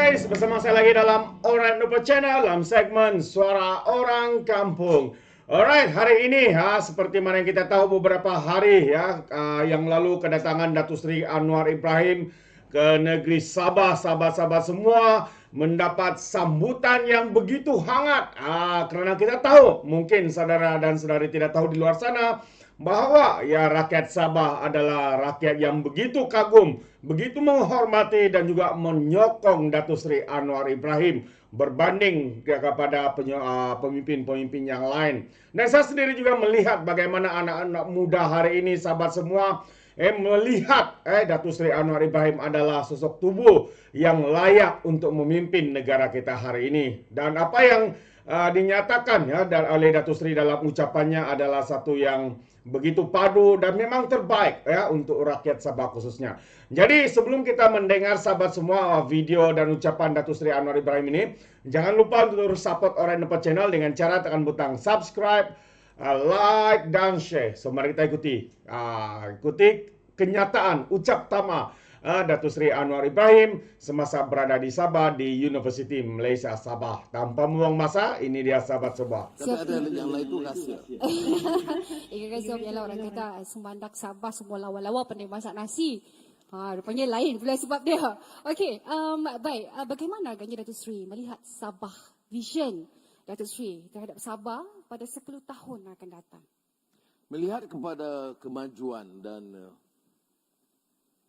guys, bersama saya lagi dalam Alright Nupa Channel dalam segmen Suara Orang Kampung. Alright, hari ini seperti mana yang kita tahu beberapa hari yang lalu kedatangan Datuk Seri Anwar Ibrahim ke negeri Sabah. Sahabat-sahabat semua mendapat sambutan yang begitu hangat. Kerana kita tahu, mungkin saudara dan saudari tidak tahu di luar sana, bahwa rakyat Sabah adalah rakyat yang begitu kagum, begitu menghormati dan juga menyokong Datuk Seri Anwar Ibrahim berbanding kepada pemimpin-pemimpin yang lain. Dan saya sendiri juga melihat bagaimana anak-anak muda hari ini, sahabat semua, melihat Datuk Seri Anwar Ibrahim adalah sosok tubuh yang layak untuk memimpin negara kita hari ini. Dan apa yang dinyatakan oleh Datuk Seri dalam ucapannya adalah satu yang begitu padu dan memang terbaik untuk rakyat Sabah khususnya. Jadi sebelum kita mendengar sahabat semua video dan ucapan Datuk Seri Anwar Ibrahim ini, jangan lupa untuk support Alright Nupa Channel dengan cara tekan butang subscribe, like dan share. So mari kita ikuti kenyataan ucap tama Datuk Seri Anwar Ibrahim semasa berada di Sabah di Universiti Malaysia Sabah. Tanpa membuang masa, ini dia sahabat semua. Tapi ada yang lain tu rahsia. Guys, ialah orang kata semandak Sabah semua lawa-lawa pandai masak nasi. Rupanya lain pula sebab dia. Okey, baik. Bagaimana agaknya Datuk Seri melihat Sabah, vision Datuk Seri terhadap Sabah pada 10 tahun akan datang? Melihat kepada kemajuan dan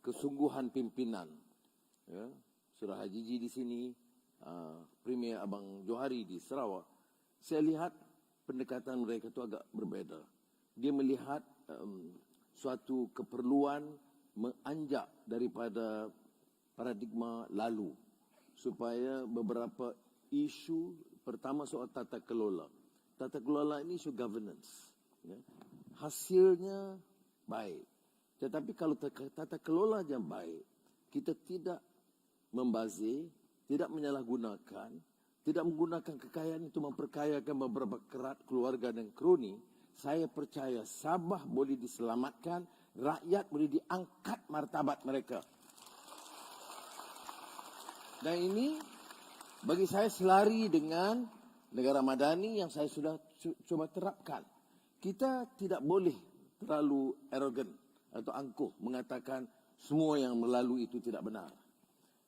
kesungguhan pimpinan, Surah Haji di sini, Premier Abang Johari di Sarawak, saya lihat pendekatan mereka itu agak berbeza. Dia melihat suatu keperluan menganjak daripada paradigma lalu supaya beberapa isu, pertama soal tata kelola. Tata kelola ini isu governance. Hasilnya baik. Tetapi kalau tata kelola yang baik, kita tidak membazir, tidak menyalahgunakan, tidak menggunakan kekayaan itu memperkayakan beberapa kerat keluarga dan kroni, saya percaya Sabah boleh diselamatkan, rakyat boleh diangkat martabat mereka. Dan ini bagi saya selari dengan negara madani yang saya sudah coba terapkan. Kita tidak boleh terlalu arrogant atau angkuh mengatakan semua yang melalui itu tidak benar.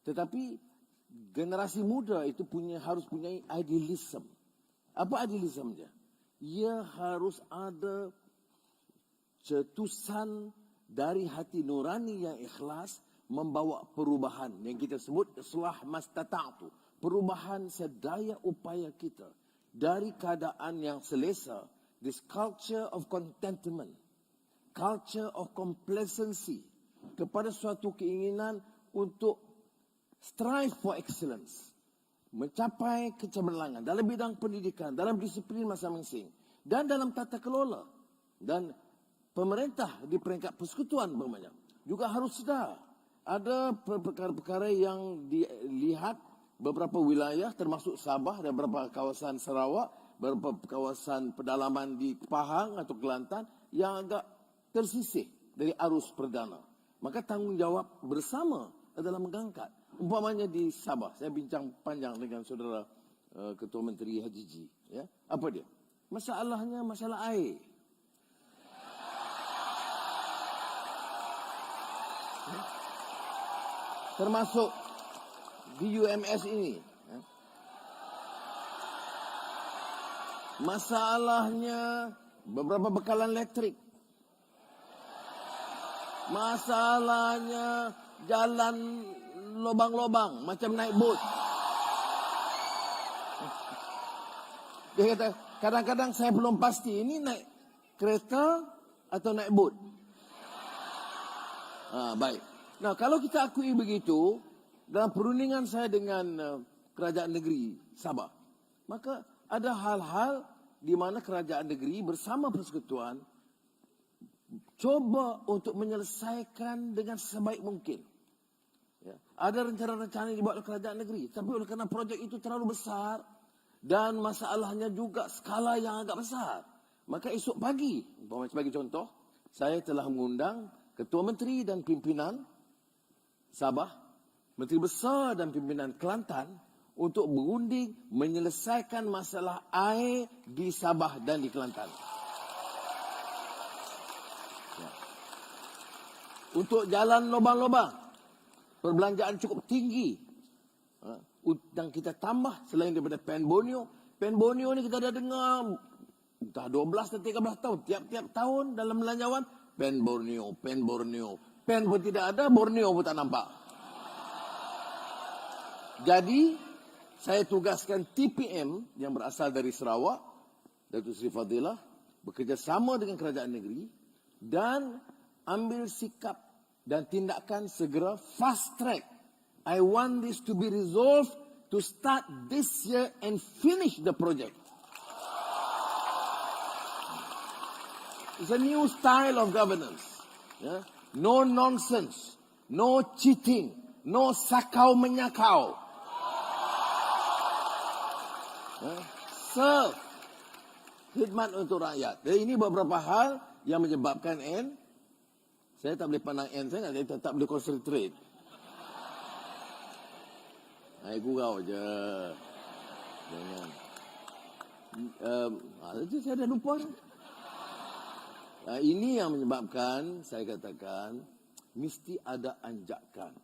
Tetapi generasi muda itu harus punya idealism. Apa idealism dia? Ia harus ada cetusan dari hati nurani yang ikhlas membawa perubahan yang kita sebut islah mastata'tu. Perubahan sedaya upaya kita dari keadaan yang selesa, this culture of contentment, culture of complacency, kepada suatu keinginan untuk strive for excellence, mencapai kecemerlangan dalam bidang pendidikan, dalam disiplin masing-masing dan dalam tata kelola. Dan pemerintah di peringkat persekutuan juga harus sedar ada perkara-perkara yang dilihat beberapa wilayah termasuk Sabah dan beberapa kawasan Sarawak, beberapa kawasan pedalaman di Pahang atau Kelantan yang agak tersisih dari arus perdana. Maka tanggungjawab bersama adalah mengangkat. Umpamanya di Sabah, saya bincang panjang dengan saudara Ketua Menteri Haji Ji. Apa dia? Masalahnya masalah air. Termasuk di UMS ini. Masalahnya beberapa bekalan elektrik. Masalahnya jalan lubang-lubang macam naik bot. Dia kata, kadang-kadang saya belum pasti ini naik kereta atau naik bot. Baik. Nah, kalau kita akui begitu, dalam perundingan saya dengan kerajaan negeri Sabah, maka ada hal-hal di mana kerajaan negeri bersama persekutuan coba untuk menyelesaikan dengan sebaik mungkin. Ada rencana-rencana yang dibuat oleh kerajaan negeri, tapi oleh kerana projek itu terlalu besar dan masalahnya juga skala yang agak besar, maka esok pagi, sebagai contoh, saya telah mengundang Ketua Menteri dan pimpinan Sabah Menteri Besar dan pimpinan Kelantan untuk berunding menyelesaikan masalah air di Sabah dan di Kelantan. Ya. Untuk jalan lubang-lubang, perbelanjaan cukup tinggi. Dan kita tambah selain daripada Pen Borneo. Pen Borneo ni kita dah dengar entah 12 atau 13 tahun. Tiap-tiap tahun dalam belanjawan, Pen Borneo, Pen Borneo. Pen pun tidak ada, Borneo pun tak nampak. Jadi, saya tugaskan TPM yang berasal dari Sarawak, Datuk Seri Fadilah, bekerjasama dengan kerajaan negeri dan ambil sikap dan tindakan segera fast track. I want this to be resolved to start this year and finish the project. It's a new style of governance. Yeah? No nonsense, no cheating, no sakau menyakau. Serve. Khidmat untuk rakyat. Jadi ini beberapa hal yang menyebabkan saya tak boleh pandang saya tak boleh concentrate. Gurau je. Jangan. Saya dah lupa. Ini yang menyebabkan saya katakan mesti ada anjakan.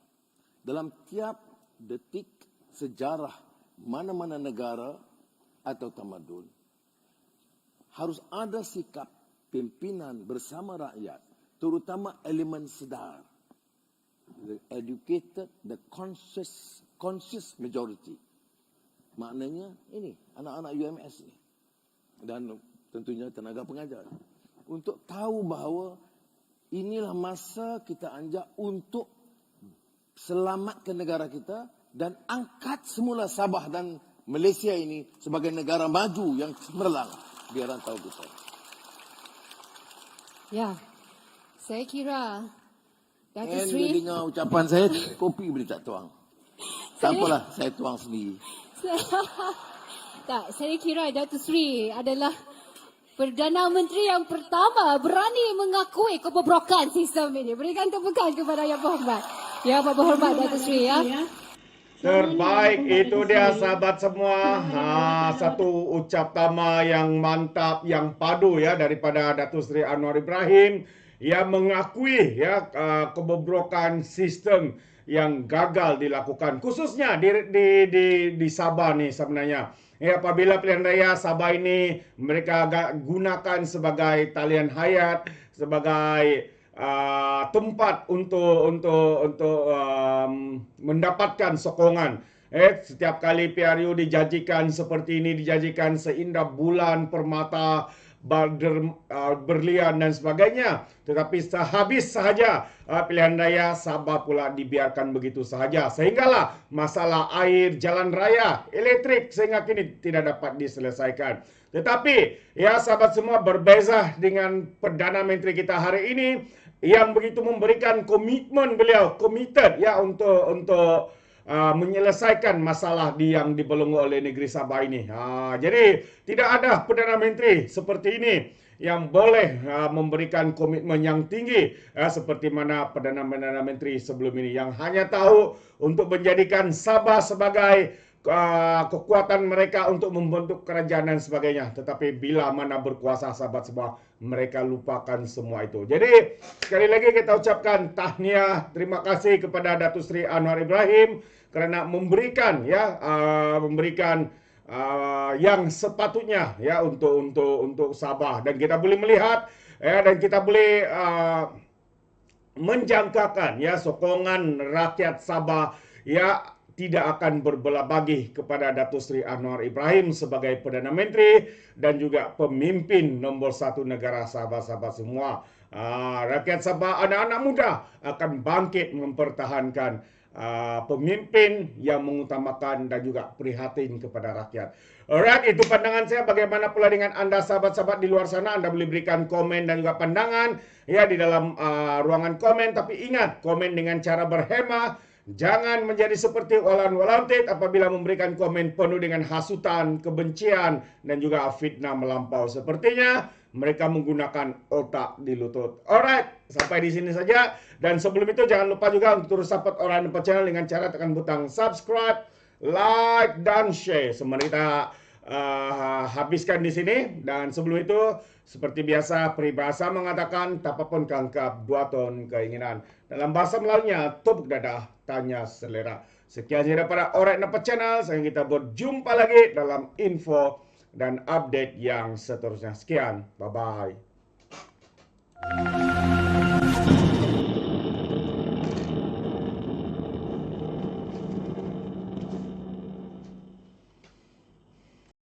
Dalam tiap detik sejarah mana-mana negara atau tamadun, harus ada sikap pimpinan bersama rakyat, terutama elemen sedar. The educated, the conscious majority. Maknanya ini, anak-anak UMS ni. Dan tentunya tenaga pengajar. Untuk tahu bahawa inilah masa kita anjak untuk selamatkan negara kita dan angkat semula Sabah dan Malaysia ini sebagai negara maju yang cemerlang di rantau kita. Ya, saya kira Datuk Dia Seri... dengar ucapan saya, kopi boleh tak tuang? Tak apalah, saya tuang sendiri. Tak, saya kira Datuk Seri adalah Perdana Menteri yang pertama berani mengakui kebobrokan sistem ini. Berikan tepukan kepada Yang Berhormat. Ya, Berhormat Datuk Seri ya. Terbaik, itu dia sahabat semua. Satu ucap tama yang mantap, yang padu ya daripada Datuk Seri Anwar Ibrahim yang mengakui ya kebobrokan sistem yang gagal dilakukan khususnya di Sabah ni sebenarnya. Ya, apabila pilihan raya Sabah ini mereka gunakan sebagai talian hayat, sebagai tempat untuk mendapatkan sokongan. Setiap kali PRU dijanjikan seperti ini, dijanjikan seindah bulan permata berlian dan sebagainya, tetapi sehabis sahaja pilihan raya Sabah pula dibiarkan begitu sahaja, sehinggalah masalah air, jalan raya, elektrik sehingga kini tidak dapat diselesaikan. Tetapi ya sahabat semua, berbeza dengan Perdana Menteri kita hari ini yang begitu memberikan komitmen, beliau committed ya untuk menyelesaikan masalah yang dibelenggu oleh negeri Sabah ini. Jadi tidak ada Perdana Menteri seperti ini yang boleh memberikan komitmen yang tinggi seperti mana Perdana Menteri sebelum ini yang hanya tahu untuk menjadikan Sabah sebagai kekuatan mereka untuk membentuk kerajaan dan sebagainya. Tetapi bila mana berkuasa sahabat semua, mereka lupakan semua itu. Jadi sekali lagi kita ucapkan tahniah, terima kasih kepada Datuk Seri Anwar Ibrahim kerana memberikan yang sepatutnya ya untuk Sabah, dan kita boleh melihat dan kita boleh menjangkakan ya sokongan rakyat Sabah ya tidak akan berbelah bagi kepada Datuk Seri Anwar Ibrahim sebagai Perdana Menteri dan juga pemimpin nombor 1 negara Sabah semua. Rakyat Sabah, anak-anak muda akan bangkit mempertahankan pemimpin yang mengutamakan dan juga prihatin kepada rakyat. Alright, itu pandangan saya. Bagaimana pula dengan anda sahabat-sahabat di luar sana? Anda boleh berikan komen dan juga pandangan ya di dalam ruangan komen. Tapi ingat, komen dengan cara berhemah Jangan menjadi seperti walan-walantit apabila memberikan komen penuh dengan hasutan, kebencian, dan juga fitnah melampau. Sepertinya mereka menggunakan otak di lutut. Alright, sampai di sini saja. Dan sebelum itu jangan lupa juga untuk terus support Orang Dapat Channel dengan cara tekan butang subscribe, like, dan share. Semari kita habiskan di sini. Dan sebelum itu, seperti biasa, peribahasa mengatakan, tapapun kangkap, dua ton keinginan. Dalam bahasa Melayunya, tepuk dadah, tanya selera. Sekian saja daripada Orang Dapat Channel. Sampai kita berjumpa lagi dalam info dan update yang seterusnya. Sekian, bye-bye.